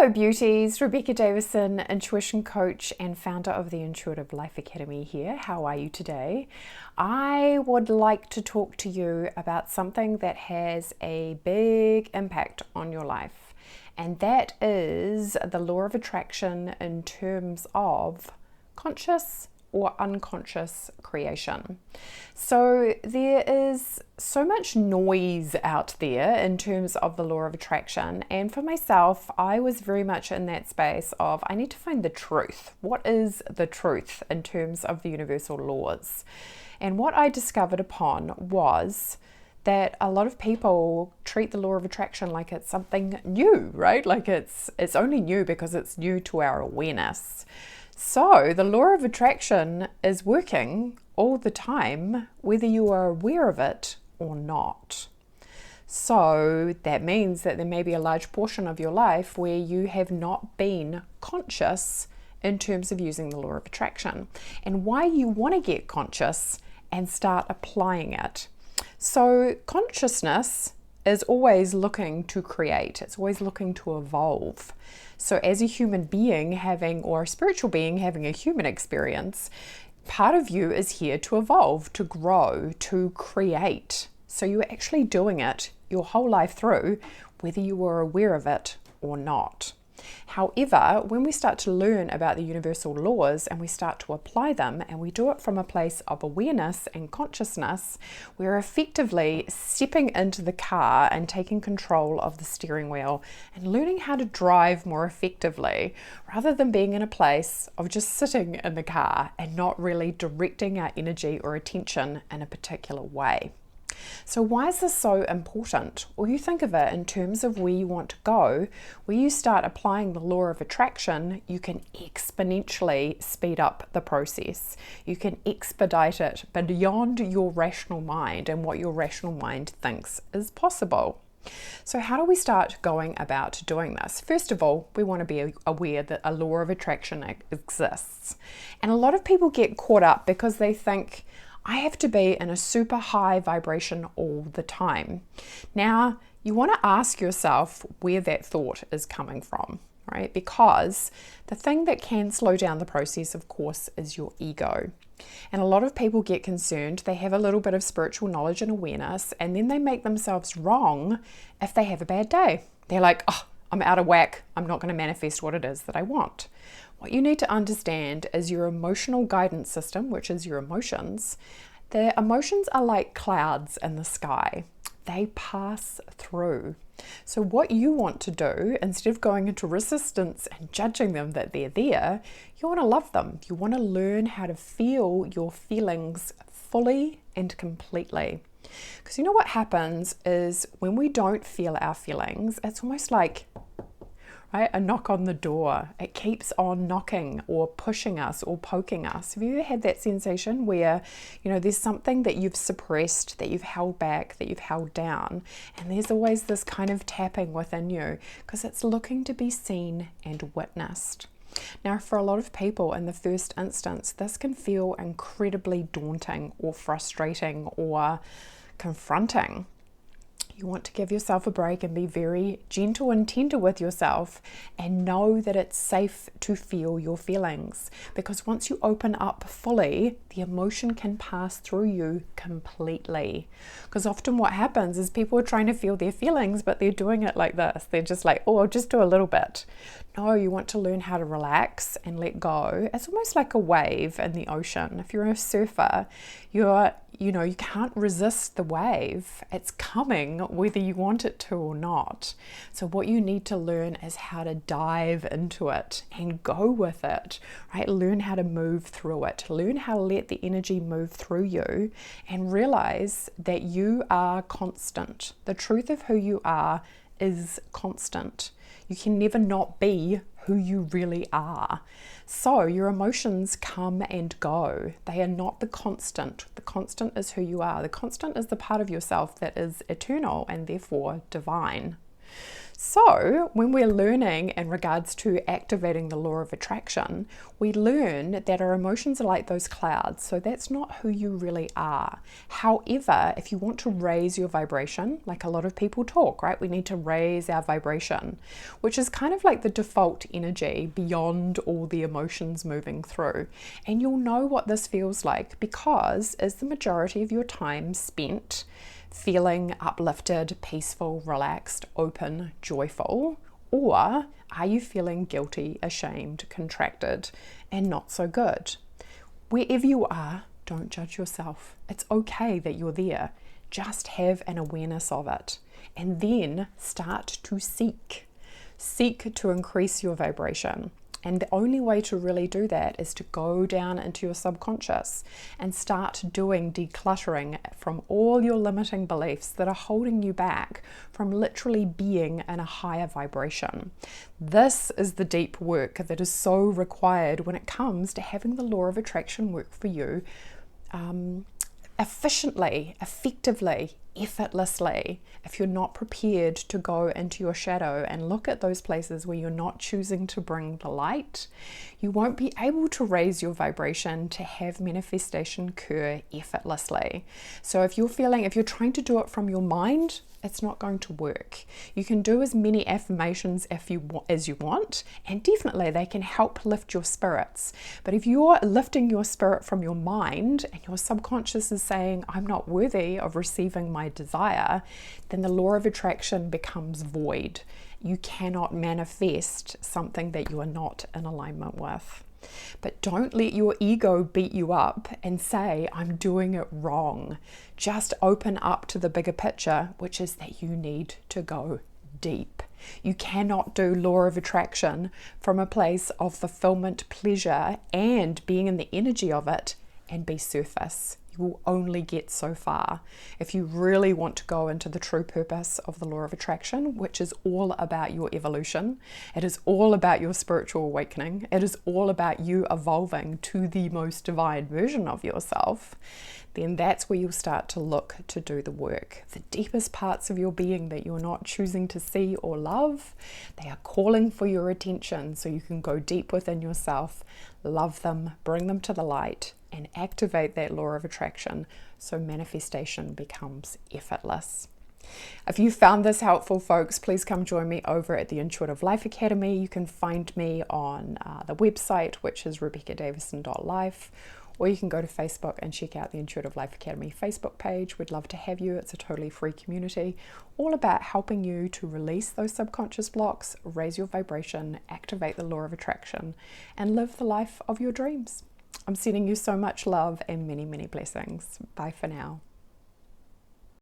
Hello beauties, Rebecca Davison, intuition coach and founder of the Intuitive Life Academy here. How are you today? I would like to talk to you about something that has a big impact on your life, and that is the law of attraction in terms of conscious or unconscious creation. So there is so much noise out there in terms of the law of attraction, and for myself, I was very much in that space of I need to find the truth. What is the truth in terms of the universal laws? And what I discovered upon was that a lot of people treat the law of attraction like it's something new, right? Like it's only new because it's new to our awareness. So the law of attraction is working all the time, whether you are aware of it or not. So that means that there may be a large portion of your life where you have not been conscious in terms of using the law of attraction, and why you want to get conscious and start applying it. So consciousness is always looking to create. It's always looking to evolve. So as a human being or a spiritual being having a human experience, part of you is here to evolve, to grow, to create. So you're actually doing it your whole life through, whether you were aware of it or not. However, when we start to learn about the universal laws and we start to apply them, and we do it from a place of awareness and consciousness, we're effectively stepping into the car and taking control of the steering wheel and learning how to drive more effectively, rather than being in a place of just sitting in the car and not really directing our energy or attention in a particular way. So why is this so important? Well, you think of it in terms of where you want to go. Where you start applying the law of attraction, you can exponentially speed up the process. You can expedite it beyond your rational mind and what your rational mind thinks is possible. So how do we start going about doing this? First of all, we want to be aware that a law of attraction exists. And a lot of people get caught up because they think, I have to be in a super high vibration all the time. Now, you want to ask yourself where that thought is coming from, right? Because the thing that can slow down the process, of course, is your ego. And a lot of people get concerned. They have a little bit of spiritual knowledge and awareness, and then they make themselves wrong if they have a bad day. They're like, oh, I'm out of whack. I'm not going to manifest what it is that I want. What you need to understand is your emotional guidance system, which is your emotions. The emotions are like clouds in the sky. They pass through. So what you want to do, instead of going into resistance and judging them that they're there, you want to love them. You want to learn how to feel your feelings fully and completely. Because you know what happens is when we don't feel our feelings, it's almost like a knock on the door. It keeps on knocking or pushing us or poking us. Have you ever had that sensation where, there's something that you've suppressed, that you've held back, that you've held down, and there's always this kind of tapping within you because it's looking to be seen and witnessed. Now, for a lot of people in the first instance, this can feel incredibly daunting or frustrating or confronting. You want to give yourself a break and be very gentle and tender with yourself and know that it's safe to feel your feelings, because once you open up fully, the emotion can pass through you completely. Because often what happens is people are trying to feel their feelings, but they're doing it like this. They're just like, oh, I'll just do a little bit. No, you want to learn how to relax and let go. It's almost like a wave in the ocean. If you're a surfer, you can't resist the wave. It's coming whether you want it to or not. So what you need to learn is how to dive into it and go with it, right? Learn how to move through it. Learn how to let the energy move through you and realize that you are constant. The truth of who you are is constant. You can never not be who you really are. So your emotions come and go. They are not the constant. The constant is who you are. The constant is the part of yourself that is eternal and therefore divine. So when we're learning in regards to activating the law of attraction, we learn that our emotions are like those clouds. So that's not who you really are. However, if you want to raise your vibration, like a lot of people talk, right? We need to raise our vibration, which is kind of like the default energy beyond all the emotions moving through. And you'll know what this feels like, because is the majority of your time spent feeling uplifted, peaceful, relaxed, open, joyful? Or are you feeling guilty, ashamed, contracted, and not so good? Wherever you are, don't judge yourself. It's okay that you're there. Just have an awareness of it. And then start to seek. Seek to increase your vibration. And the only way to really do that is to go down into your subconscious and start doing decluttering from all your limiting beliefs that are holding you back from literally being in a higher vibration. This is the deep work that is so required when it comes to having the law of attraction work for you efficiently, effectively, effortlessly. If you're not prepared to go into your shadow and look at those places where you're not choosing to bring the light, you won't be able to raise your vibration to have manifestation occur effortlessly. So if you're trying to do it from your mind, it's not going to work. You can do as many affirmations as you want, and definitely they can help lift your spirits. But if you're lifting your spirit from your mind and your subconscious is saying, I'm not worthy of receiving my desire, then the law of attraction becomes void. You cannot manifest something that you are not in alignment with. But don't let your ego beat you up and say, I'm doing it wrong. Just open up to the bigger picture, which is that you need to go deep. You cannot do law of attraction from a place of fulfillment, pleasure, and being in the energy of it and be surface. You will only get so far. If you really want to go into the true purpose of the law of attraction, which is all about your evolution, it is all about your spiritual awakening, it is all about you evolving to the most divine version of yourself, then that's where you'll start to look to do the work. The deepest parts of your being that you're not choosing to see or love, they are calling for your attention, so you can go deep within yourself, love them, bring them to the light, and activate that law of attraction so manifestation becomes effortless. If you found this helpful, folks, please come join me over at the Intuitive Life Academy. You can find me on the website, which is rebeccadavison.life, or you can go to Facebook and check out the Intuitive Life Academy Facebook page. We'd love to have you. It's a totally free community, all about helping you to release those subconscious blocks, raise your vibration, activate the law of attraction, and live the life of your dreams. I'm sending you so much love and many, many blessings. Bye for now.